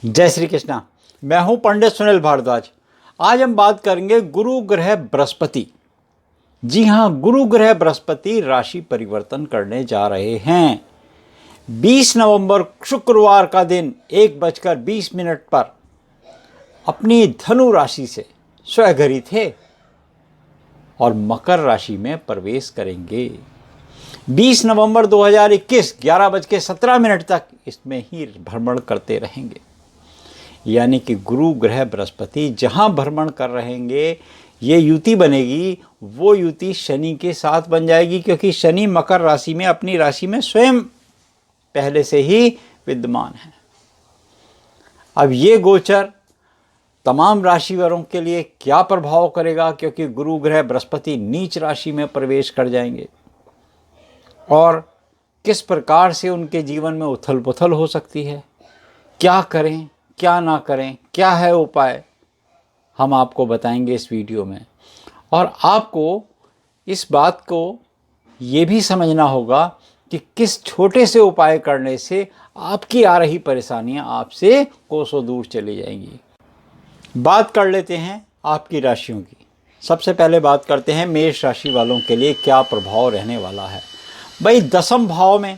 जय श्री कृष्णा। मैं हूं पंडित सुनील भारद्वाज। आज हम बात करेंगे गुरु ग्रह बृहस्पति। जी हां, गुरु ग्रह बृहस्पति राशि परिवर्तन करने जा रहे हैं। 20 नवंबर शुक्रवार का दिन 1:20 पर अपनी धनु राशि से स्वघरी थे और मकर राशि में प्रवेश करेंगे। 20 नवंबर 2021 11:17 तक इसमें ही भ्रमण करते रहेंगे। यानी कि गुरु ग्रह बृहस्पति जहां भ्रमण कर रहेंगे, ये युति बनेगी, वो युति शनि के साथ बन जाएगी, क्योंकि शनि मकर राशि में अपनी राशि में स्वयं पहले से ही विद्यमान है। अब ये गोचर तमाम राशि वालों के लिए क्या प्रभाव करेगा, क्योंकि गुरु ग्रह बृहस्पति नीच राशि में प्रवेश कर जाएंगे और किस प्रकार से उनके जीवन में उथल पुथल हो सकती है, क्या करें क्या ना करें, क्या है उपाय, हम आपको बताएंगे इस वीडियो में। और आपको इस बात को ये भी समझना होगा कि किस छोटे से उपाय करने से आपकी आ रही परेशानियां आपसे कोसों दूर चली जाएंगी। बात कर लेते हैं आपकी राशियों की। सबसे पहले बात करते हैं मेष राशि वालों के लिए क्या प्रभाव रहने वाला है। भाई, दसम भाव में,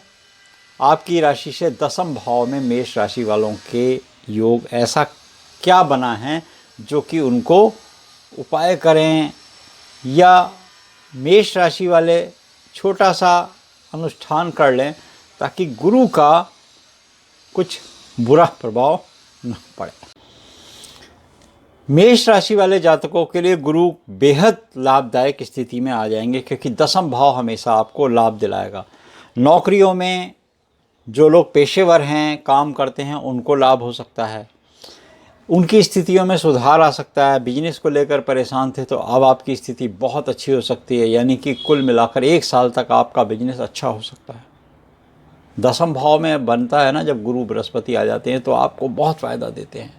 आपकी राशि से दसम भाव में मेष राशि वालों के योग ऐसा क्या बना है जो कि उनको उपाय करें, या मेष राशि वाले छोटा सा अनुष्ठान कर लें ताकि गुरु का कुछ बुरा प्रभाव न पड़े। मेष राशि वाले जातकों के लिए गुरु बेहद लाभदायक स्थिति में आ जाएंगे, क्योंकि दसम भाव हमेशा आपको लाभ दिलाएगा। नौकरियों में जो लोग पेशेवर हैं, काम करते हैं, उनको लाभ हो सकता है, उनकी स्थितियों में सुधार आ सकता है। बिजनेस को लेकर परेशान थे तो अब आपकी स्थिति बहुत अच्छी हो सकती है, यानी कि कुल मिलाकर 1 साल तक आपका बिजनेस अच्छा हो सकता है। दसम भाव में बनता है ना, जब गुरु बृहस्पति आ जाते हैं तो आपको बहुत फ़ायदा देते हैं।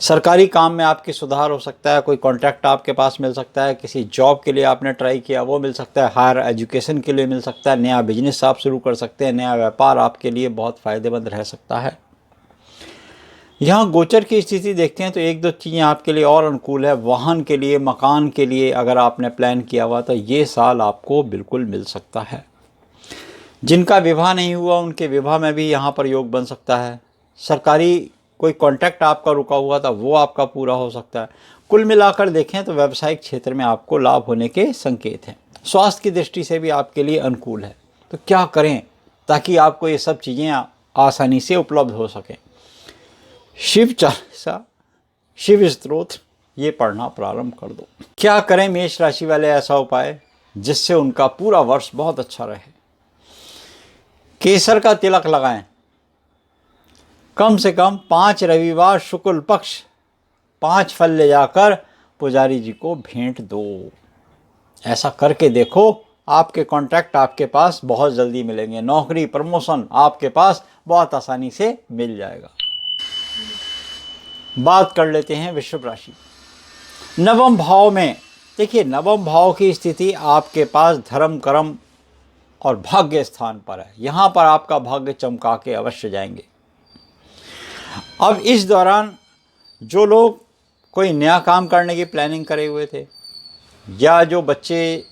सरकारी काम में आपकी सुधार हो सकता है, कोई कॉन्ट्रैक्ट आपके पास मिल सकता है, किसी जॉब के लिए आपने ट्राई किया वो मिल सकता है, हायर एजुकेशन के लिए मिल सकता है, नया बिजनेस आप शुरू कर सकते हैं, नया व्यापार आपके लिए बहुत फ़ायदेमंद रह सकता है। यहाँ गोचर की स्थिति देखते हैं तो 1-2 चीज़ें आपके लिए और अनुकूल है। वाहन के लिए, मकान के लिए अगर आपने प्लान किया हुआ तो ये साल आपको बिल्कुल मिल सकता है। जिनका विवाह नहीं हुआ उनके विवाह में भी यहाँ पर योग बन सकता है। सरकारी कोई कॉन्ट्रैक्ट आपका रुका हुआ था वो आपका पूरा हो सकता है। कुल मिलाकर देखें तो व्यावसायिक क्षेत्र में आपको लाभ होने के संकेत हैं। स्वास्थ्य की दृष्टि से भी आपके लिए अनुकूल है। तो क्या करें ताकि आपको ये सब चीज़ें आसानी से उपलब्ध हो सकें? शिव चालीसा, शिव स्तोत्र ये पढ़ना प्रारंभ कर दो। क्या करें मेष राशि वाले ऐसा उपाय जिससे उनका पूरा वर्ष बहुत अच्छा रहे? केसर का तिलक लगाएं। कम से कम 5 रविवार शुक्ल पक्ष 5 फल ले जाकर पुजारी जी को भेंट दो। ऐसा करके देखो, आपके कॉन्ट्रैक्ट आपके पास बहुत जल्दी मिलेंगे। नौकरी, प्रमोशन आपके पास बहुत आसानी से मिल जाएगा। बात कर लेते हैं वृषभ राशि। नवम भाव में देखिए, नवम भाव की स्थिति आपके पास धर्म, कर्म और भाग्य स्थान पर है। यहाँ पर आपका भाग्य चमका के अवश्य जाएंगे। अब इस दौरान जो लोग कोई नया काम करने की प्लानिंग करे हुए थे, या जो बच्चे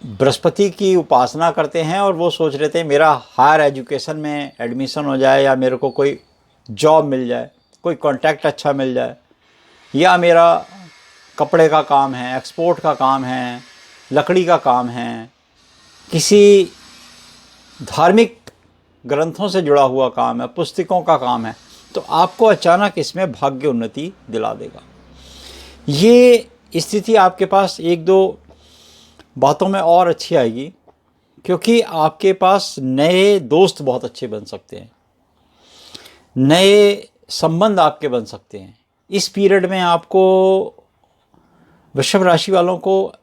बृहस्पति की उपासना करते हैं और वो सोच रहे थे मेरा हायर एजुकेशन में एडमिशन हो जाए, या मेरे को कोई जॉब मिल जाए, कोई कॉन्ट्रैक्ट अच्छा मिल जाए, या मेरा कपड़े का काम है, एक्सपोर्ट का काम है, लकड़ी का काम है, किसी धार्मिक ग्रंथों से जुड़ा हुआ काम है, पुस्तकों का काम है, तो आपको अचानक इसमें भाग्य उन्नति दिला देगा। ये स्थिति आपके पास 1-2 बातों में और अच्छी आएगी, क्योंकि आपके पास नए दोस्त बहुत अच्छे बन सकते हैं, नए संबंध आपके बन सकते हैं। इस पीरियड में आपको, वृषभ राशि वालों को,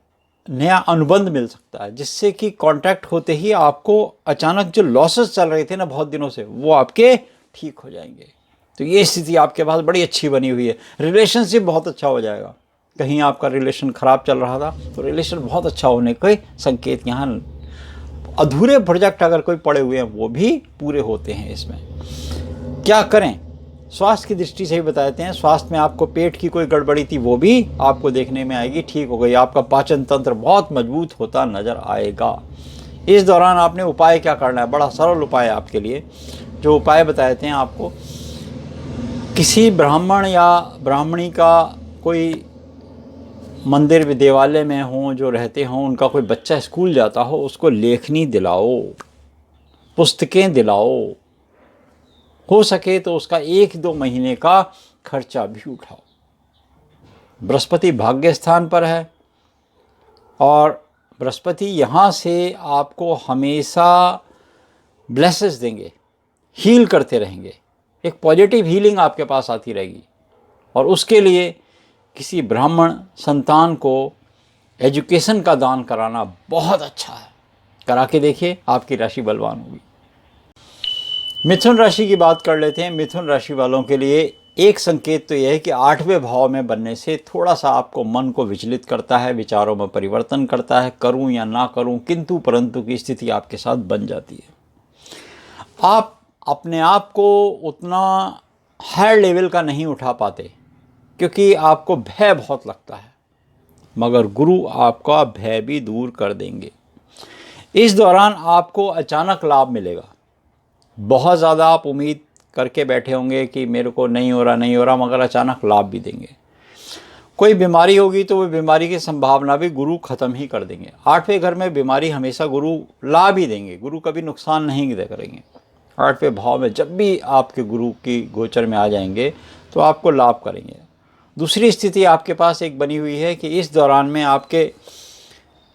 नया अनुबंध मिल सकता है, जिससे कि कॉन्ट्रैक्ट होते ही आपको अचानक जो लॉसेस चल रहे थे ना बहुत दिनों से, वो आपके ठीक हो जाएंगे। तो ये स्थिति आपके पास बड़ी अच्छी बनी हुई है। रिलेशनशिप बहुत अच्छा हो जाएगा। कहीं आपका रिलेशन ख़राब चल रहा था तो रिलेशन बहुत अच्छा होने के संकेत यहाँ। अधूरे प्रोजेक्ट अगर कोई पड़े हुए हैं वो भी पूरे होते हैं इसमें। क्या करें? स्वास्थ्य की दृष्टि से ही बताते हैं। स्वास्थ्य में आपको पेट की कोई गड़बड़ी थी वो भी आपको देखने में आएगी, ठीक हो गई। आपका पाचन तंत्र बहुत मजबूत होता नज़र आएगा। इस दौरान आपने उपाय क्या करना है, बड़ा सरल उपाय आपके लिए। जो उपाय बताते हैं आपको, किसी ब्राह्मण या ब्राह्मणी का कोई मंदिर देवालय में हो जो रहते हों, उनका कोई बच्चा स्कूल जाता हो, उसको लेखनी दिलाओ, पुस्तकें दिलाओ, हो सके तो उसका 1-2 महीने का खर्चा भी उठाओ। बृहस्पति भाग्य स्थान पर है और बृहस्पति यहाँ से आपको हमेशा ब्लेसेस देंगे, हील करते रहेंगे, एक पॉजिटिव हीलिंग आपके पास आती रहेगी। और उसके लिए किसी ब्राह्मण संतान को एजुकेशन का दान कराना बहुत अच्छा है। करा के देखिए, आपकी राशि बलवान होगी। मिथुन राशि की बात कर लेते हैं। मिथुन राशि वालों के लिए एक संकेत तो यह है कि 8वें भाव में बनने से थोड़ा सा आपको मन को विचलित करता है, विचारों में परिवर्तन करता है, करूं या ना करूं, किंतु परंतु की स्थिति आपके साथ बन जाती है। आप अपने आप को उतना हाई लेवल का नहीं उठा पाते क्योंकि आपको भय बहुत लगता है, मगर गुरु आपका भय भी दूर कर देंगे। इस दौरान आपको अचानक लाभ मिलेगा। बहुत ज़्यादा आप उम्मीद करके बैठे होंगे कि मेरे को नहीं हो रहा, मगर अचानक लाभ भी देंगे। कोई बीमारी होगी तो वो बीमारी की संभावना भी गुरु ख़त्म ही कर देंगे। 8वें घर में बीमारी हमेशा गुरु लाभ ही देंगे, गुरु कभी नुकसान नहीं करेंगे। 8वें भाव में जब भी आपके गुरु की गोचर में आ जाएंगे तो आपको लाभ करेंगे। दूसरी स्थिति आपके पास एक बनी हुई है कि इस दौरान में आपके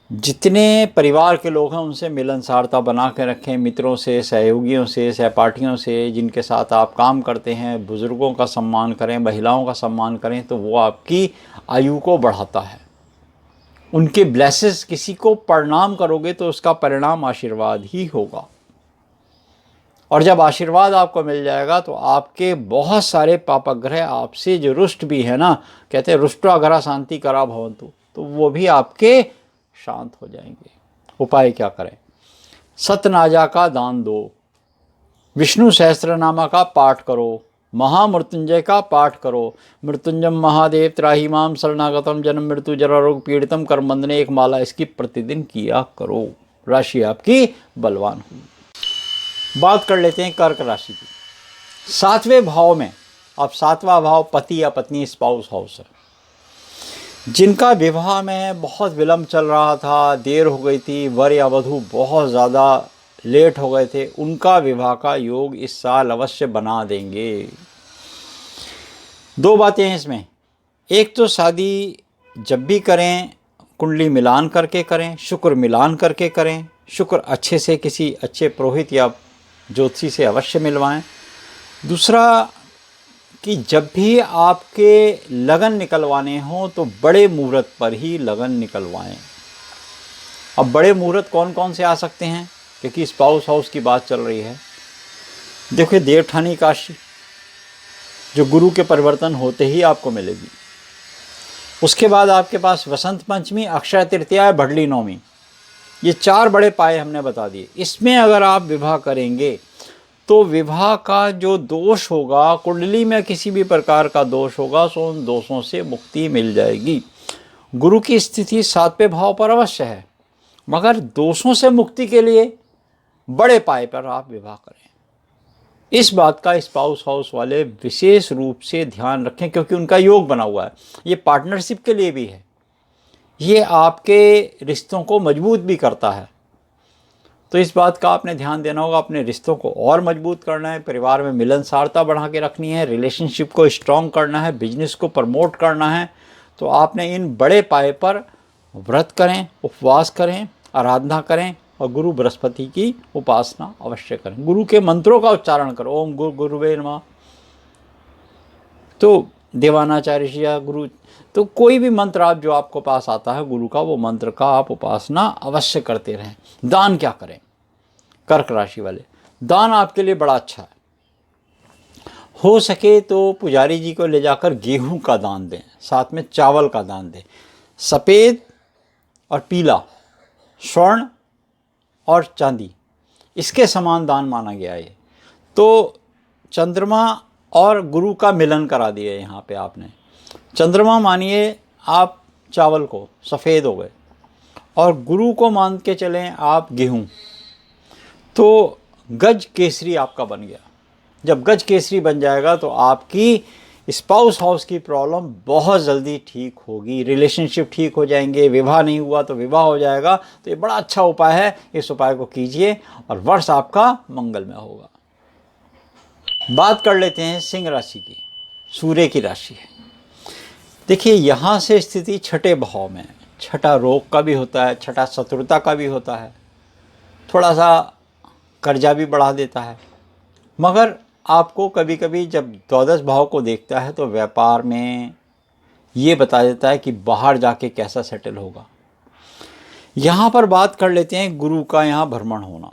जितने परिवार के लोग हैं उनसे मिलनसारता बना के रखें, मित्रों से, सहयोगियों से, सहपाठियों से, जिनके साथ आप काम करते हैं, बुज़ुर्गों का सम्मान करें, महिलाओं का सम्मान करें, तो वो आपकी आयु को बढ़ाता है। उनके ब्लेसेस, किसी को प्रणाम करोगे तो उसका परिणाम आशीर्वाद ही होगा। और जब आशीर्वाद आपको मिल जाएगा तो आपके बहुत सारे पापग्रह आपसे जो रुष्ट भी है ना, कहते हैं रुष्टाघरा शांति करा भवन्तु, तो वो भी आपके शांत हो जाएंगे। उपाय क्या करें? सतनाजा का दान दो, विष्णु सहस्त्रनामा का पाठ करो, महामृत्युंजय का पाठ करो, मृत्युंजय महादेव त्राहि माम शरणागतम जन्म मृत्यु जरा रोग पीड़ितम कर्म बंधने, एक माला इसकी प्रतिदिन किया करो। राशि आपकी बलवान होगी। बात कर लेते हैं कर्क राशि की। 7वें भाव में, अब 7वां भाव पति या पत्नी स्पाउस हाउस है। जिनका विवाह में बहुत विलंब चल रहा था, देर हो गई थी, वर या वधू बहुत ज़्यादा लेट हो गए थे, उनका विवाह का योग इस साल अवश्य बना देंगे। 2 बातें हैं इसमें। एक तो शादी जब भी करें कुंडली मिलान करके करें, शुक्र मिलान करके करें, शुक्र अच्छे से किसी अच्छे पुरोहित या ज्योतिषी से अवश्य मिलवाएं। दूसरा कि जब भी आपके लगन निकलवाने हों तो बड़े मुहूर्त पर ही लगन निकलवाएं। अब बड़े मुहूर्त कौन कौन से आ सकते हैं, क्योंकि स्पाउस हाउस की बात चल रही है। देखिए, देवठानी काशी जो गुरु के परिवर्तन होते ही आपको मिलेगी। उसके बाद आपके पास वसंत पंचमी, अक्षय तृतीया, भडली नवमी, ये 4 बड़े पाए हमने बता दिए। इसमें अगर आप विवाह करेंगे तो विवाह का जो दोष होगा, कुंडली में किसी भी प्रकार का दोष होगा, तो उन दोषों से मुक्ति मिल जाएगी। गुरु की स्थिति 7वें भाव पर अवश्य है, मगर दोषों से मुक्ति के लिए बड़े पाए पर आप विवाह करें। इस बात का स्पाउस हाउस वाले विशेष रूप से ध्यान रखें, क्योंकि उनका योग बना हुआ है। ये पार्टनरशिप के लिए भी है, ये आपके रिश्तों को मजबूत भी करता है। तो इस बात का आपने ध्यान देना होगा, अपने रिश्तों को और मजबूत करना है, परिवार में मिलनसारता बढ़ा के रखनी है, रिलेशनशिप को स्ट्रॉन्ग करना है, बिजनेस को प्रमोट करना है। तो आपने इन बड़े पाए पर व्रत करें, उपवास करें, आराधना करें और गुरु बृहस्पति की उपासना अवश्य करें। गुरु के मंत्रों का उच्चारण करो, ओम गुरुवे नमः, तो देवानाचार्य या गुरु, तो कोई भी मंत्र आप जो आपको पास आता है गुरु का, वो मंत्र का आप उपासना अवश्य करते रहें। दान क्या करें? कर्क राशि वाले, दान आपके लिए बड़ा अच्छा है। हो सके तो पुजारी जी को ले जाकर गेहूं का दान दें, साथ में चावल का दान दें। सफ़ेद और पीला, स्वर्ण और चांदी, इसके समान दान माना गया है। तो चंद्रमा और गुरु का मिलन करा दिया यहाँ पे आपने। चंद्रमा मानिए आप चावल को, सफ़ेद हो गए, और गुरु को मान के चलें आप गेहूँ, तो गज केसरी आपका बन गया। जब गज केसरी बन जाएगा तो आपकी स्पाउस हाउस की प्रॉब्लम बहुत जल्दी ठीक होगी, रिलेशनशिप ठीक हो जाएंगे, विवाह नहीं हुआ तो विवाह हो जाएगा। तो ये बड़ा अच्छा उपाय है, इस उपाय को कीजिए और वर्ष आपका मंगलमय होगा। बात कर लेते हैं सिंह राशि की, सूर्य की राशि है। देखिए यहाँ से स्थिति छठे भाव में, छठा रोग का भी होता है, छठा शत्रुता का भी होता है, थोड़ा सा कर्जा भी बढ़ा देता है। मगर आपको कभी कभी जब द्वादश भाव को देखता है तो व्यापार में ये बता देता है कि बाहर जाके कैसा सेटल होगा। यहाँ पर बात कर लेते हैं गुरु का यहाँ भ्रमण होना।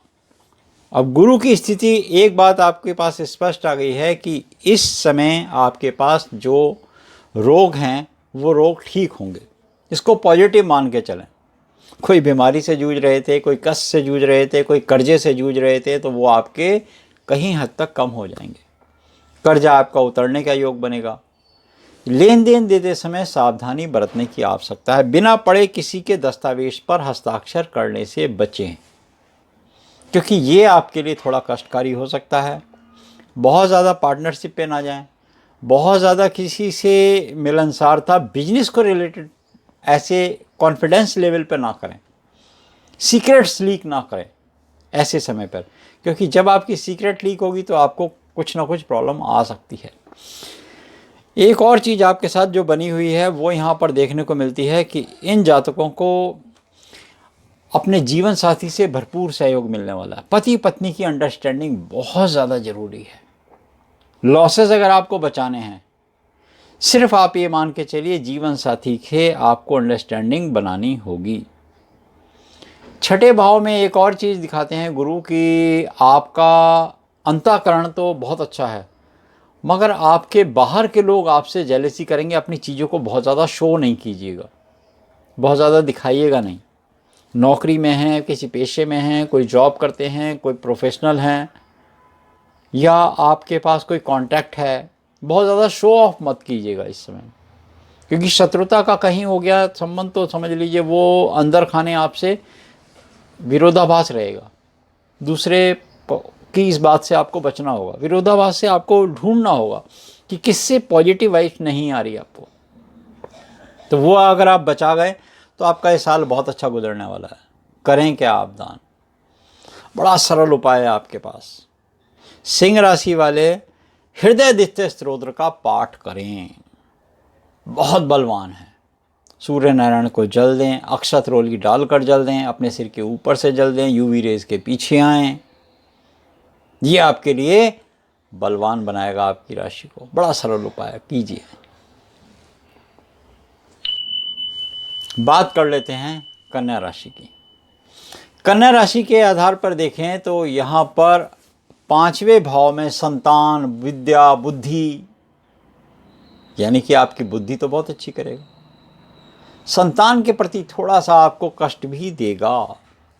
अब गुरु की स्थिति, एक बात आपके पास स्पष्ट आ गई है कि इस समय आपके पास जो रोग हैं वो रोग ठीक होंगे। इसको पॉजिटिव मान के चलें। कोई बीमारी से जूझ रहे थे, कोई कष्ट से जूझ रहे थे, कोई कर्जे से जूझ रहे थे, तो वो आपके कहीं हद तक कम हो जाएंगे। कर्जा आपका उतरने का योग बनेगा। लेन देन देते समय सावधानी बरतने की आवश्यकता है। बिना पढ़े किसी के दस्तावेज पर हस्ताक्षर करने से बचें, क्योंकि ये आपके लिए थोड़ा कष्टकारी हो सकता है। बहुत ज़्यादा पार्टनरशिप पे ना जाएं, बहुत ज़्यादा किसी से मिलनसारता, बिजनेस को रिलेटेड ऐसे कॉन्फिडेंस लेवल पे ना करें, सीक्रेट्स लीक ना करें ऐसे समय पर, क्योंकि जब आपकी सीक्रेट लीक होगी तो आपको कुछ ना कुछ प्रॉब्लम आ सकती है। एक और चीज़ आपके साथ जो बनी हुई है वो यहाँ पर देखने को मिलती है कि इन जातकों को अपने जीवन साथी से भरपूर सहयोग मिलने वाला है। पति पत्नी की अंडरस्टैंडिंग बहुत ज़्यादा ज़रूरी है। लॉसेस अगर आपको बचाने हैं, सिर्फ आप ये मान के चलिए जीवन साथी के आपको अंडरस्टैंडिंग बनानी होगी। छठे भाव में एक और चीज़ दिखाते हैं गुरु की, आपका अंतःकरण तो बहुत अच्छा है, मगर आपके बाहर के लोग आपसे जेलसी करेंगे। अपनी चीज़ों को बहुत ज़्यादा शो नहीं कीजिएगा, बहुत ज़्यादा दिखाइएगा नहीं। नौकरी में हैं, किसी पेशे में हैं, कोई जॉब करते हैं, कोई प्रोफेशनल हैं, या आपके पास कोई कॉन्टैक्ट है, बहुत ज़्यादा शो ऑफ मत कीजिएगा इस समय, क्योंकि शत्रुता का कहीं हो गया संबंध तो समझ लीजिए वो अंदर खाने आपसे विरोधाभास रहेगा। दूसरे की इस बात से आपको बचना होगा, विरोधाभास से आपको ढूंढना होगा कि किससे पॉजिटिव वाइब नहीं आ रही आपको। तो वो अगर आप बचा गए तो आपका ये साल बहुत अच्छा गुजरने वाला है। करें क्या आप दान, बड़ा सरल उपाय है आपके पास। सिंह राशि वाले हृदय दित्य स्तोत्र का पाठ करें, बहुत बलवान है। सूर्य नारायण को जल दें, अक्षत रोली डालकर जल दें, अपने सिर के ऊपर से जल दें, यूवी रेज के पीछे आएँ। ये आपके लिए बलवान बनाएगा आपकी राशि को। बड़ा सरल उपाय कीजिए। बात कर लेते हैं कन्या राशि की। कन्या राशि के आधार पर देखें तो यहाँ पर पांचवें भाव में संतान, विद्या, बुद्धि, यानी कि आपकी बुद्धि तो बहुत अच्छी करेगा। संतान के प्रति थोड़ा सा आपको कष्ट भी देगा।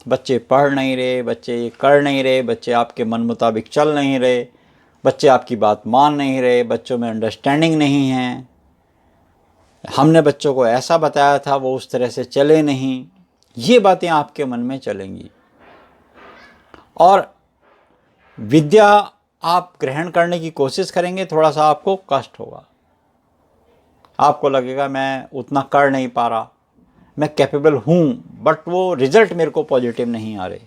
बच्चे पढ़ नहीं रहे, बच्चे ये कर नहीं रहे, बच्चे आपके मन मुताबिक चल नहीं रहे, बच्चे आपकी बात मान नहीं रहे, बच्चों में अंडरस्टैंडिंग नहीं है, हमने बच्चों को ऐसा बताया था वो उस तरह से चले नहीं, ये बातें आपके मन में चलेंगी। और विद्या आप ग्रहण करने की कोशिश करेंगे, थोड़ा सा आपको कष्ट होगा। आपको लगेगा मैं उतना कर नहीं पा रहा, मैं कैपेबल हूँ, बट वो रिजल्ट मेरे को पॉजिटिव नहीं आ रहे।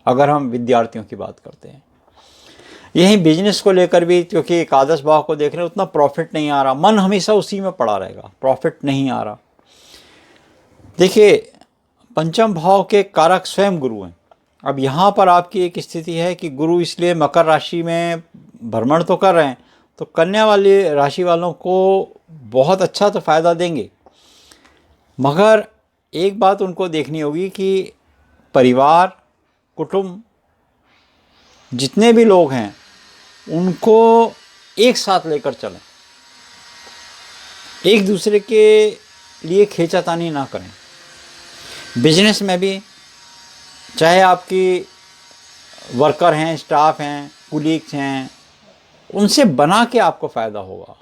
अगर हम विद्यार्थियों की बात करते हैं, यही बिजनेस को लेकर भी, क्योंकि एकादश भाव को देख रहे हैं, उतना प्रॉफिट नहीं आ रहा, मन हमेशा उसी में पड़ा रहेगा, प्रॉफिट नहीं आ रहा। देखिए पंचम भाव के कारक स्वयं गुरु हैं। अब यहाँ पर आपकी एक स्थिति है कि गुरु इसलिए मकर राशि में भ्रमण तो कर रहे हैं, तो कन्या वाली राशि वालों को बहुत अच्छा तो फ़ायदा देंगे, मगर एक बात उनको देखनी होगी कि परिवार, कुटुंब, जितने भी लोग हैं उनको एक साथ लेकर चलें, एक दूसरे के लिए खींचातानी ना करें। बिजनेस में भी चाहे आपकी वर्कर हैं, स्टाफ हैं, कुलीग्स हैं, उनसे बना के आपको फ़ायदा होगा,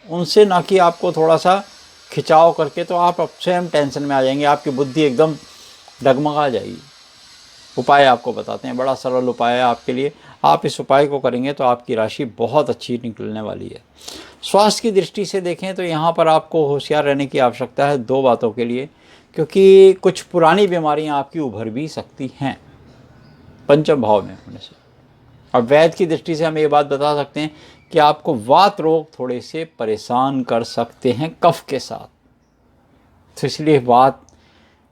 उनसे ना कि आपको थोड़ा सा खिंचाव करके, तो आप स्वयं टेंशन में आ जाएंगे, आपकी बुद्धि एकदम डगमगा जाएगी। उपाय आपको बताते हैं, बड़ा सरल उपाय है आपके लिए। आप इस उपाय को करेंगे तो आपकी राशि बहुत अच्छी निकलने वाली है। स्वास्थ्य की दृष्टि से देखें तो यहाँ पर आपको होशियार रहने की आवश्यकता है 2 बातों के लिए, क्योंकि कुछ पुरानी बीमारियाँ आपकी उभर भी सकती हैं पंचम भाव में होने से। और वैद्य की दृष्टि से हम ये बात बता सकते हैं कि आपको वात रोग थोड़े से परेशान कर सकते हैं कफ के साथ, तो इसलिए वात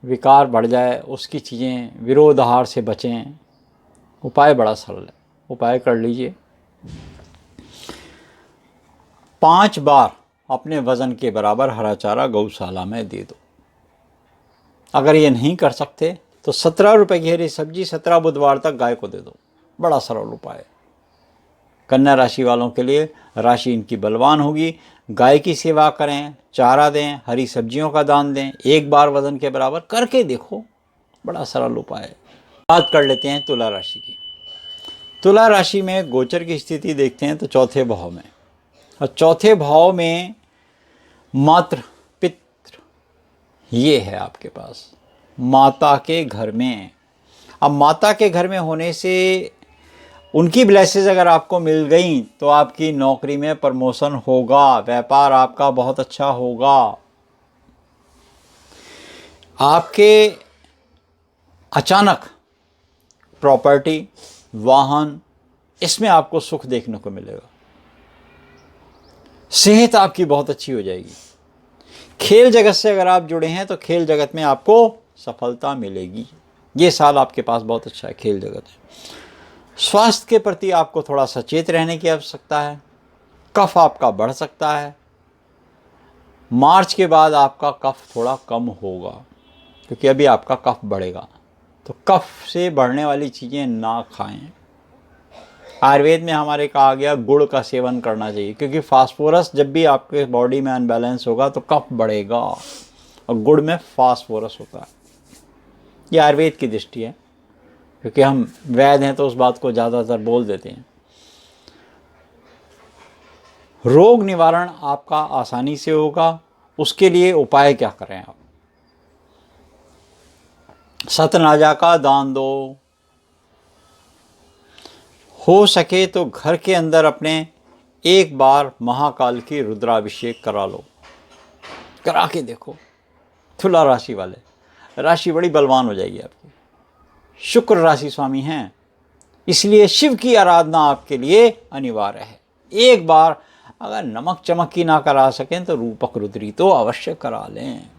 विकार बढ़ जाए उसकी चीज़ें, विरोध आहार से बचें। उपाय बड़ा सरल है, उपाय कर लीजिए। 5 बार अपने वज़न के बराबर हरा चारा गौशाला में दे दो। अगर ये नहीं कर सकते तो 17 रुपये की हरी सब्जी 17 बुधवार तक गाय को दे दो। बड़ा सरल उपाय है। कन्या राशि वालों के लिए राशि इनकी बलवान होगी। गाय की सेवा करें, चारा दें, हरी सब्जियों का दान दें, 1 बार वजन के बराबर करके देखो, बड़ा सरल उपाय है। बात कर लेते हैं तुला राशि की। तुला राशि में गोचर की स्थिति देखते हैं तो चौथे भाव में, और चौथे भाव में मातृ पितृ ये है आपके पास, माता के घर में। अब माता के घर में होने से उनकी ब्लेसेस अगर आपको मिल गई तो आपकी नौकरी में प्रमोशन होगा, व्यापार आपका बहुत अच्छा होगा, आपके अचानक प्रॉपर्टी, वाहन, इसमें आपको सुख देखने को मिलेगा। सेहत आपकी बहुत अच्छी हो जाएगी। खेल जगत से अगर आप जुड़े हैं तो खेल जगत में आपको सफलता मिलेगी। ये साल आपके पास बहुत अच्छा है खेल जगत है। स्वास्थ्य के प्रति आपको थोड़ा सचेत रहने की आवश्यकता है। कफ आपका बढ़ सकता है। मार्च के बाद आपका कफ थोड़ा कम होगा, क्योंकि अभी आपका कफ बढ़ेगा, तो कफ से बढ़ने वाली चीज़ें ना खाएं। आयुर्वेद में हमारे कहा गया गुड़ का सेवन करना चाहिए, क्योंकि फास्फोरस जब भी आपके बॉडी में अनबैलेंस होगा तो कफ बढ़ेगा, और गुड़ में फास्फोरस होता है। ये आयुर्वेद की दृष्टि है, क्योंकि हम वैद्य हैं तो उस बात को ज़्यादातर बोल देते हैं। रोग निवारण आपका आसानी से होगा। उसके लिए उपाय क्या करें आप? सतनाजा का दान दो। हो सके तो घर के अंदर अपने 1 बार महाकाल की रुद्राभिषेक करा लो, करा के देखो। तुला राशि वाले, राशि बड़ी बलवान हो जाएगी आपकी। शुक्र राशि स्वामी हैं, इसलिए शिव की आराधना आपके लिए अनिवार्य है। 1 बार अगर नमक चमक की ना करा सकें तो रूपक रुद्री तो अवश्य करा लें।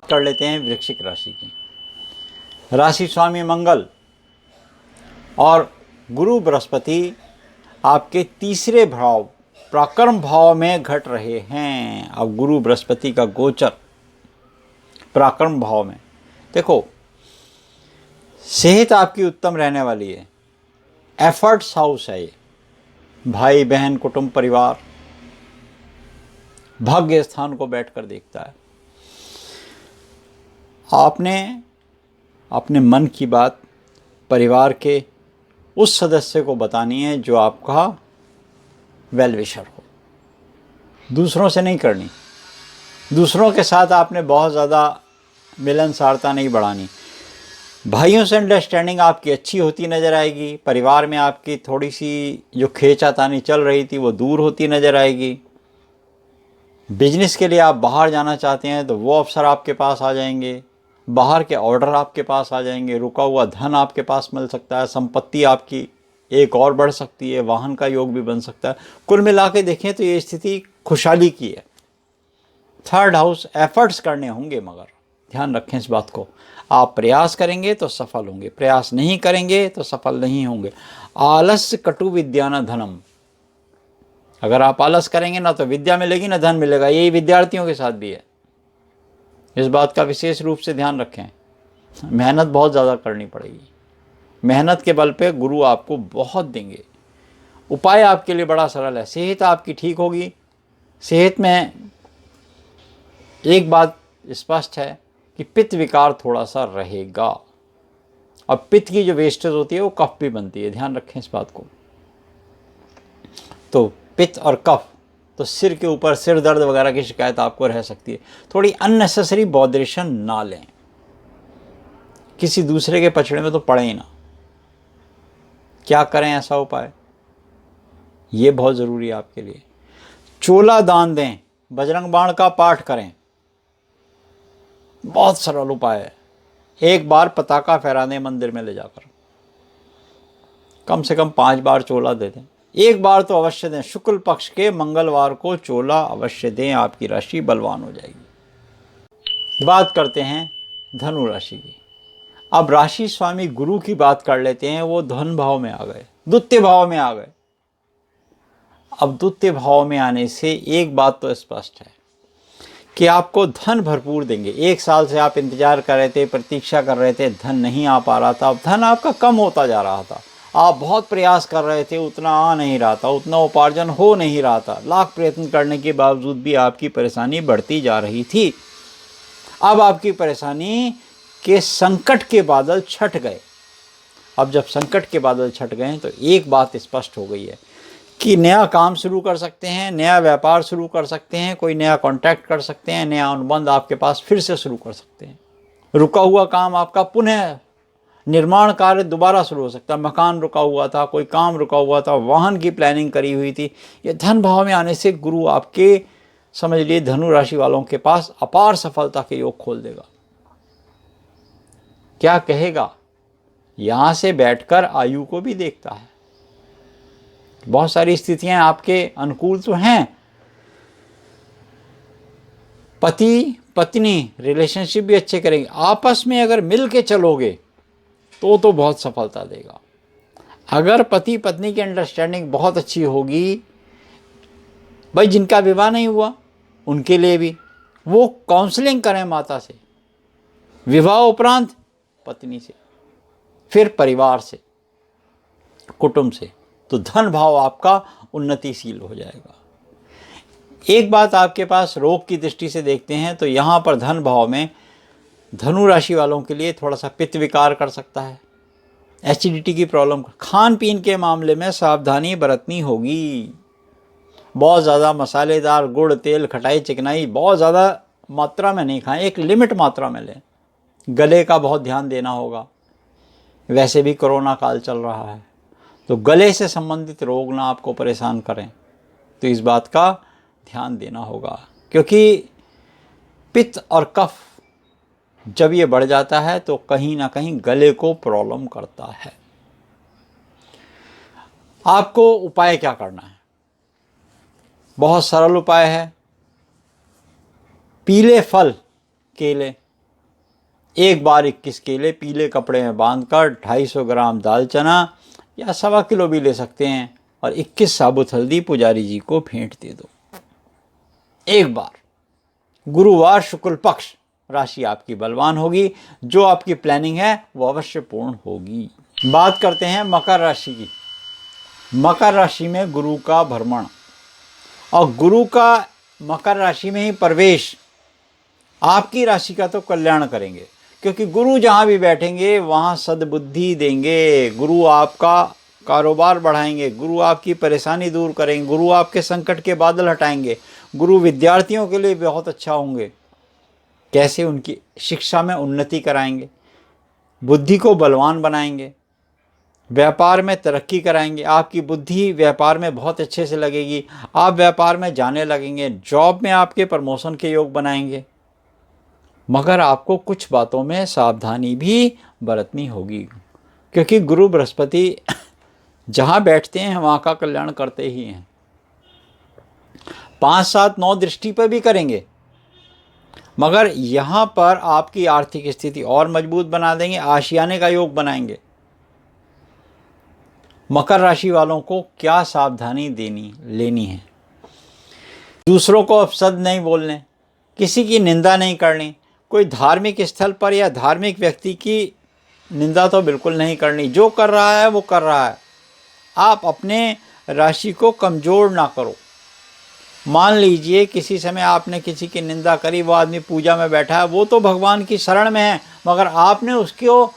कर लेते हैं वृश्चिक राशि की। राशि स्वामी मंगल और गुरु बृहस्पति आपके तीसरे भाव पराक्रम भाव में घट रहे हैं। अब गुरु बृहस्पति का गोचर पराक्रम भाव में, देखो सेहत आपकी उत्तम रहने वाली है। एफर्ट्स हाउस है ये, भाई बहन कुटुंब परिवार भाग्य स्थान को बैठकर देखता है। आपने अपने मन की बात परिवार के उस सदस्य को बतानी है जो आपका वेल विशर हो, दूसरों से नहीं करनी। दूसरों के साथ आपने बहुत ज़्यादा मिलनसारता नहीं बढ़ानी। भाइयों से अंडरस्टैंडिंग आपकी अच्छी होती नज़र आएगी। परिवार में आपकी थोड़ी सी जो खींचातानी चल रही थी वो दूर होती नज़र आएगी। बिजनेस के लिए आप बाहर जाना चाहते हैं तो वो अवसर आपके पास आ जाएंगे। बाहर के ऑर्डर आपके पास आ जाएंगे। रुका हुआ धन आपके पास मिल सकता है। संपत्ति आपकी एक और बढ़ सकती है। वाहन का योग भी बन सकता है। कुल मिला के देखें तो ये स्थिति खुशहाली की है। 3rd हाउस, एफर्ट्स करने होंगे, मगर ध्यान रखें इस बात को। आप प्रयास करेंगे तो सफल होंगे, प्रयास नहीं करेंगे तो सफल नहीं होंगे। आलस्य कटु विद्या न धनम। अगर आप आलस करेंगे ना तो विद्या मिलेगी ना धन मिलेगा। यही विद्यार्थियों के साथ भी है। इस बात का विशेष रूप से ध्यान रखें। मेहनत बहुत ज़्यादा करनी पड़ेगी। मेहनत के बल पे गुरु आपको बहुत देंगे। उपाय आपके लिए बड़ा सरल है। सेहत आपकी ठीक होगी। सेहत में एक बात स्पष्ट है कि पित्त विकार थोड़ा सा रहेगा। अब पित्त की जो वेस्टेज होती है वो कफ भी बनती है, ध्यान रखें इस बात को। तो पित्त और कफ, तो सिर के ऊपर सिर दर्द वगैरह की शिकायत आपको रह सकती है। थोड़ी अननेसेसरी बॉदरेशन ना लें, किसी दूसरे के पछड़े में तो पड़े ही ना। क्या करें ऐसा उपाय, ये बहुत ज़रूरी है आपके लिए। चोला दान दें, बजरंग बाण का पाठ करें, बहुत सरल उपाय है। एक बार पताका फहरा दें मंदिर में ले जाकर, कम से कम 5 बार चोला दे दें। एक बार तो अवश्य दें, शुक्ल पक्ष के मंगलवार को चोला अवश्य दें, आपकी राशि बलवान हो जाएगी। बात करते हैं धनु राशि की। अब राशि स्वामी गुरु की बात कर लेते हैं। वो धन भाव में आ गए, द्वितीय भाव में आ गए। अब द्वितीय भाव में आने से एक बात तो स्पष्ट है कि आपको धन भरपूर देंगे। 1 साल से आप इंतजार कर रहे थे, प्रतीक्षा कर रहे थे, धन नहीं आ पा रहा था। अब धन आपका कम होता जा रहा था। आप बहुत प्रयास कर रहे थे, उतना आ नहीं रहा था, उतना उपार्जन हो नहीं रहा था। लाख प्रयत्न करने के बावजूद भी आपकी परेशानी बढ़ती जा रही थी। अब आपकी परेशानी के संकट के बादल छट गए। अब जब संकट के बादल छट गए तो एक बात स्पष्ट हो गई है कि नया काम शुरू कर सकते हैं, नया व्यापार शुरू कर सकते हैं, कोई नया कॉन्टैक्ट कर सकते हैं, नया अनुबंध आपके पास फिर से शुरू कर सकते हैं। रुका हुआ काम आपका पुनः निर्माण कार्य दोबारा शुरू हो सकता है। मकान रुका हुआ था, कोई काम रुका हुआ था, वाहन की प्लानिंग करी हुई थी। ये धन भाव में आने से गुरु आपके, समझ लिए, धनु राशि वालों के पास अपार सफलता के योग खोल देगा। क्या कहेगा, यहाँ से बैठकर आयु को भी देखता है। बहुत सारी स्थितियां आपके अनुकूल तो हैं। पति पत्नी रिलेशनशिप भी अच्छे करेंगे। आपस में अगर मिल के चलोगे तो बहुत सफलता देगा। अगर पति पत्नी की अंडरस्टैंडिंग बहुत अच्छी होगी, भाई जिनका विवाह नहीं हुआ उनके लिए भी वो काउंसलिंग करें माता से, विवाह उपरांत पत्नी से, फिर परिवार से, कुटुंब से, तो धन भाव आपका उन्नतिशील हो जाएगा। एक बात आपके पास रोग की दृष्टि से देखते हैं तो यहाँ पर धन भाव में धनु राशि वालों के लिए थोड़ा सा पित्त विकार कर सकता है, एसिडिटी की प्रॉब्लम। खान पीन के मामले में सावधानी बरतनी होगी। बहुत ज़्यादा मसालेदार, गुड़, तेल, खटाई, चिकनाई बहुत ज़्यादा मात्रा में नहीं खाएं, एक लिमिट मात्रा में लें। गले का बहुत ध्यान देना होगा, वैसे भी कोरोना काल चल रहा है, तो गले से संबंधित रोग ना आपको परेशान करें, तो इस बात का ध्यान देना होगा। क्योंकि पित्त और कफ जब ये बढ़ जाता है तो कहीं ना कहीं गले को प्रॉब्लम करता है। आपको उपाय क्या करना है, बहुत सरल उपाय है। पीले फल, केले, 1 बार 21 केले पीले कपड़े में बांधकर 250 ग्राम दाल चना या 1.25 किलो भी ले सकते हैं और 21 साबुत हल्दी पुजारी जी को भेंट दे दो। 1 बार, गुरुवार शुक्ल पक्ष, राशि आपकी बलवान होगी। जो आपकी प्लानिंग है वो अवश्य पूर्ण होगी। बात करते हैं मकर राशि की। मकर राशि में गुरु का भ्रमण और गुरु का मकर राशि में ही प्रवेश आपकी राशि का तो कल्याण करेंगे, क्योंकि गुरु जहाँ भी बैठेंगे वहाँ सद्बुद्धि देंगे। गुरु आपका कारोबार बढ़ाएंगे, गुरु आपकी परेशानी दूर करेंगे, गुरु आपके संकट के बादल हटाएंगे। गुरु विद्यार्थियों के लिए बहुत अच्छा होंगे। कैसे, उनकी शिक्षा में उन्नति कराएंगे, बुद्धि को बलवान बनाएंगे, व्यापार में तरक्की कराएंगे। आपकी बुद्धि व्यापार में बहुत अच्छे से लगेगी, आप व्यापार में जाने लगेंगे, जॉब में आपके प्रमोशन के योग बनाएंगे। मगर आपको कुछ बातों में सावधानी भी बरतनी होगी, क्योंकि गुरु बृहस्पति जहाँ बैठते हैं वहाँ का कल्याण करते ही हैं। 5, 7, 9 दृष्टि पर भी करेंगे, मगर यहाँ पर आपकी आर्थिक स्थिति और मजबूत बना देंगे, आशियाने का योग बनाएंगे। मकर राशि वालों को क्या सावधानी लेनी है, दूसरों को अपशब्द नहीं बोलने, किसी की निंदा नहीं करनी, कोई धार्मिक स्थल पर या धार्मिक व्यक्ति की निंदा तो बिल्कुल नहीं करनी। जो कर रहा है वो कर रहा है, आप अपने राशि को कमज़ोर ना करो। मान लीजिए किसी समय आपने किसी की निंदा करी, वो आदमी पूजा में बैठा है, वो तो भगवान की शरण में है, मगर आपने उसको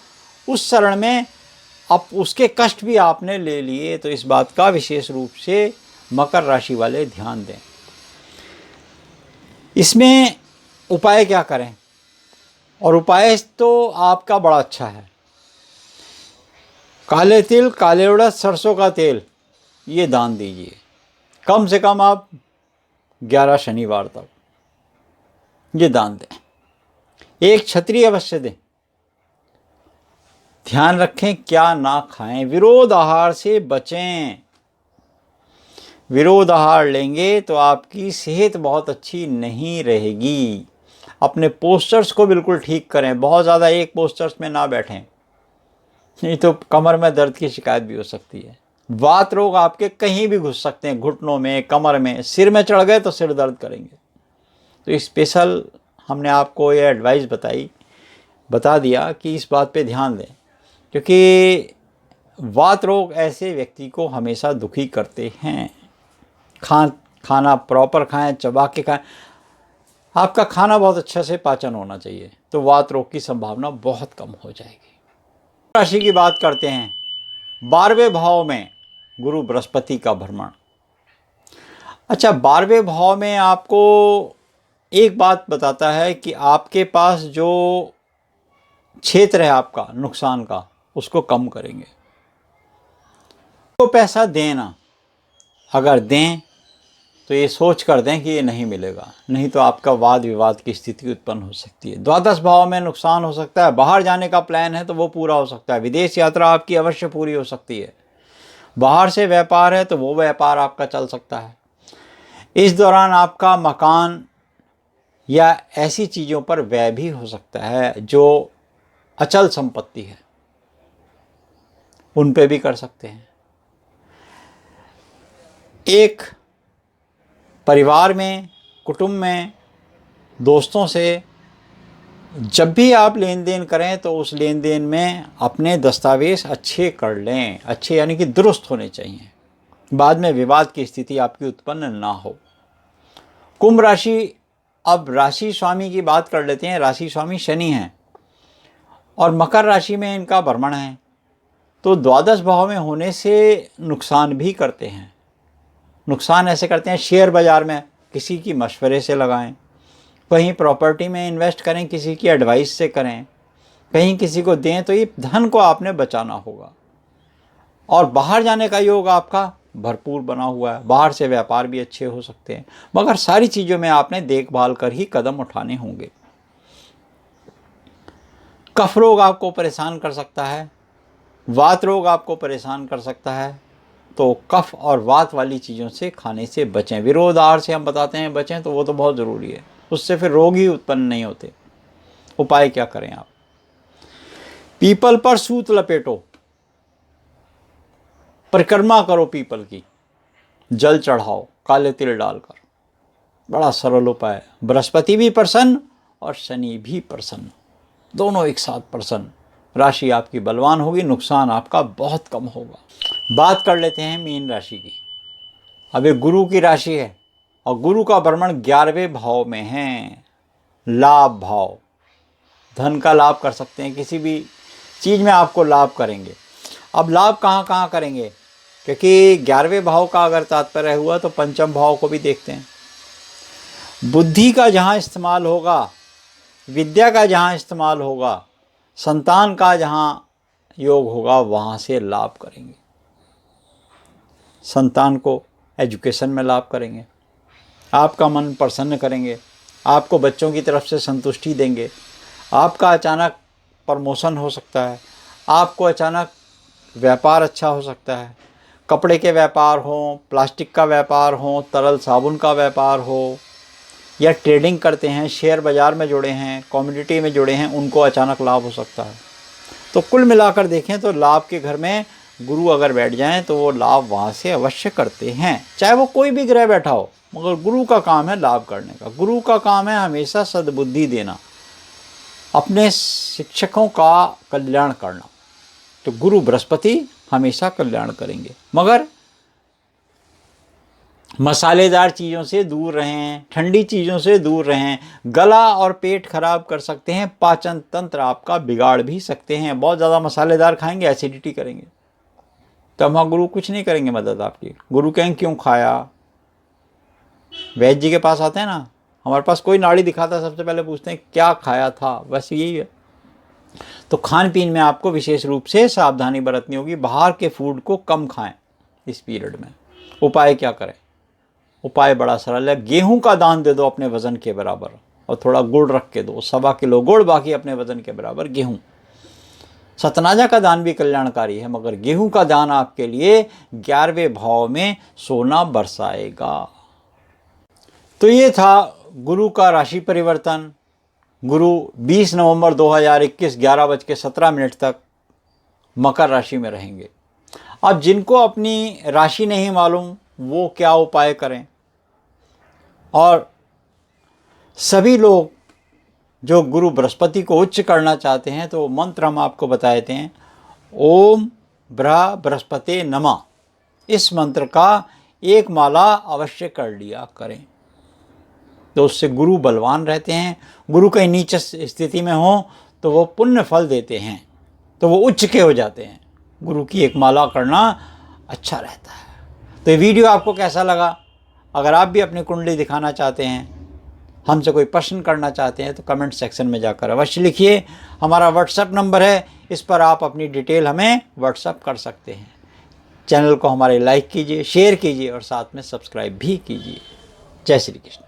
उस शरण में अब उसके कष्ट भी आपने ले लिए, तो इस बात का विशेष रूप से मकर राशि वाले ध्यान दें। इसमें उपाय क्या करें, और उपाय तो आपका बड़ा अच्छा है। काले तिल, काले उड़द, सरसों का तेल ये दान दीजिए, कम से कम आप 11 शनिवार तक ये दान दें। एक छतरी अवश्य दें। ध्यान रखें क्या ना खाएं, विरोध आहार से बचें। विरोध आहार लेंगे तो आपकी सेहत बहुत अच्छी नहीं रहेगी। अपने पोस्चर्स को बिल्कुल ठीक करें, बहुत ज़्यादा एक पोस्चर्स में ना बैठें, नहीं तो कमर में दर्द की शिकायत भी हो सकती है। वात रोग आपके कहीं भी घुस सकते हैं, घुटनों में, कमर में, सिर में चढ़ गए तो सिर दर्द करेंगे। तो स्पेशल हमने आपको ये एडवाइस बता दिया कि इस बात पे ध्यान दें, क्योंकि वात रोग ऐसे व्यक्ति को हमेशा दुखी करते हैं। खाना प्रॉपर खाएं, चबा के खाएं। आपका खाना बहुत अच्छे से पाचन होना चाहिए, तो वात रोग की संभावना बहुत कम हो जाएगी। राशि की बात करते हैं। 12वें भाव में गुरु बृहस्पति का भ्रमण। अच्छा, 12वें भाव में आपको एक बात बताता है कि आपके पास जो क्षेत्र है आपका नुकसान का, उसको कम करेंगे। तो पैसा देना, अगर दें तो ये सोच कर दें कि ये नहीं मिलेगा, नहीं तो आपका वाद विवाद की स्थिति उत्पन्न हो सकती है। द्वादश भाव में नुकसान हो सकता है। बाहर जाने का प्लान है तो वो पूरा हो सकता है। विदेश यात्रा आपकी अवश्य पूरी हो सकती है। बाहर से व्यापार है तो वो व्यापार आपका चल सकता है। इस दौरान आपका मकान या ऐसी चीज़ों पर व्यय भी हो सकता है जो अचल संपत्ति है, उन पे भी कर सकते हैं। एक परिवार में, कुटुंब में, दोस्तों से जब भी आप लेन देन करें तो उस लेन देन में अपने दस्तावेज अच्छे कर लें। अच्छे यानी कि दुरुस्त होने चाहिए, बाद में विवाद की स्थिति आपकी उत्पन्न ना हो। कुंभ राशि, अब राशि स्वामी की बात कर लेते हैं। राशि स्वामी शनि हैं और मकर राशि में इनका भ्रमण है, तो द्वादश भाव में होने से नुकसान भी करते हैं। नुकसान ऐसे करते हैं, शेयर बाज़ार में किसी की मशवरे से लगाएं, कहीं प्रॉपर्टी में इन्वेस्ट करें, किसी की एडवाइस से करें, कहीं किसी को दें, तो ये धन को आपने बचाना होगा। और बाहर जाने का योग आपका भरपूर बना हुआ है, बाहर से व्यापार भी अच्छे हो सकते हैं, मगर सारी चीज़ों में आपने देखभाल कर ही कदम उठाने होंगे। कफ रोग आपको परेशान कर सकता है, वात रोग आपको परेशान कर सकता है, तो कफ और वात वाली चीज़ों से खाने से बचें। विरोध आहार से हम बताते हैं बचें, तो वो तो बहुत ज़रूरी है, उससे फिर रोग ही उत्पन्न नहीं होते। उपाय क्या करें आप? पीपल पर सूत लपेटो, परिक्रमा करो पीपल की, जल चढ़ाओ काले तिल डालकर। बड़ा सरल उपाय है। बृहस्पति भी प्रसन्न और शनि भी प्रसन्न, दोनों एक साथ प्रसन्न। राशि आपकी बलवान होगी, नुकसान आपका बहुत कम होगा। बात कर लेते हैं मीन राशि की। अब ये गुरु की राशि है और गुरु का भ्रमण 11वें भाव में है। लाभ भाव, धन का लाभ कर सकते हैं, किसी भी चीज़ में आपको लाभ करेंगे। अब लाभ कहाँ कहाँ करेंगे, क्योंकि 11वें भाव का अगर तात्पर्य हुआ तो पंचम भाव को भी देखते हैं। बुद्धि का जहाँ इस्तेमाल होगा, विद्या का जहाँ इस्तेमाल होगा, संतान का जहाँ योग होगा, वहाँ से लाभ करेंगे। संतान को एजुकेशन में लाभ करेंगे, आपका मन प्रसन्न करेंगे, आपको बच्चों की तरफ से संतुष्टि देंगे, आपका अचानक प्रमोशन हो सकता है, आपको अचानक व्यापार अच्छा हो सकता है। कपड़े के व्यापार हो, प्लास्टिक का व्यापार हो, तरल साबुन का व्यापार हो, या ट्रेडिंग करते हैं, शेयर बाज़ार में जुड़े हैं, कम्युनिटी में जुड़े हैं, उनको अचानक लाभ हो सकता है। तो कुल मिलाकर देखें तो लाभ के घर में गुरु अगर बैठ जाएं तो वो लाभ वहाँ से अवश्य करते हैं, चाहे वो कोई भी ग्रह बैठा हो, मगर गुरु का काम है लाभ करने का। गुरु का काम है हमेशा सद्बुद्धि देना, अपने शिक्षकों का कल्याण करना। तो गुरु बृहस्पति हमेशा कल्याण करेंगे, मगर मसालेदार चीज़ों से दूर रहें, ठंडी चीज़ों से दूर रहें। गला और पेट खराब कर सकते हैं, पाचन तंत्र आपका बिगाड़ भी सकते हैं। बहुत ज़्यादा मसालेदार खाएंगे, एसिडिटी करेंगे। तो वहाँ गुरु कुछ नहीं करेंगे मदद आपकी। गुरु कहेंगे क्यों खाया। वैद्य जी के पास आते हैं ना, हमारे पास कोई नाड़ी दिखाता है, सबसे पहले पूछते हैं क्या खाया था, बस यही है। तो खान पीन में आपको विशेष रूप से सावधानी बरतनी होगी। बाहर के फूड को कम खाएं इस पीरियड में। उपाय क्या करें? उपाय बड़ा सरल है। गेहूं का दान दे दो अपने वजन के बराबर, और थोड़ा गुड़ रख के दो, 1.25 किलो गुड़, बाकी अपने वजन के बराबर गेहूं। सतनाजा का दान भी कल्याणकारी है, मगर गेहूं का दान आपके लिए 11वें भाव में सोना बरसाएगा। तो ये था गुरु का राशि परिवर्तन। गुरु 20 नवंबर 2021 11:17 तक मकर राशि में रहेंगे। अब जिनको अपनी राशि नहीं मालूम वो क्या उपाय करें, और सभी लोग जो गुरु बृहस्पति को उच्च करना चाहते हैं तो मंत्र हम आपको बता देते हैं। ओम बृहस्पते नमः, इस मंत्र का एक माला अवश्य कर लिया करें, तो उससे गुरु बलवान रहते हैं। गुरु कहीं नीच स्थिति में हो तो वो पुण्य फल देते हैं, तो वो उच्च के हो जाते हैं। गुरु की एक माला करना अच्छा रहता है। तो ये वीडियो आपको कैसा लगा? अगर आप भी अपनी कुंडली दिखाना चाहते हैं, हमसे कोई प्रश्न करना चाहते हैं, तो कमेंट सेक्शन में जाकर अवश्य लिखिए। हमारा व्हाट्सएप नंबर है, इस पर आप अपनी डिटेल हमें व्हाट्सएप कर सकते हैं। चैनल को हमारे लाइक कीजिए, शेयर कीजिए और साथ में सब्सक्राइब भी कीजिए। जय श्री कृष्ण।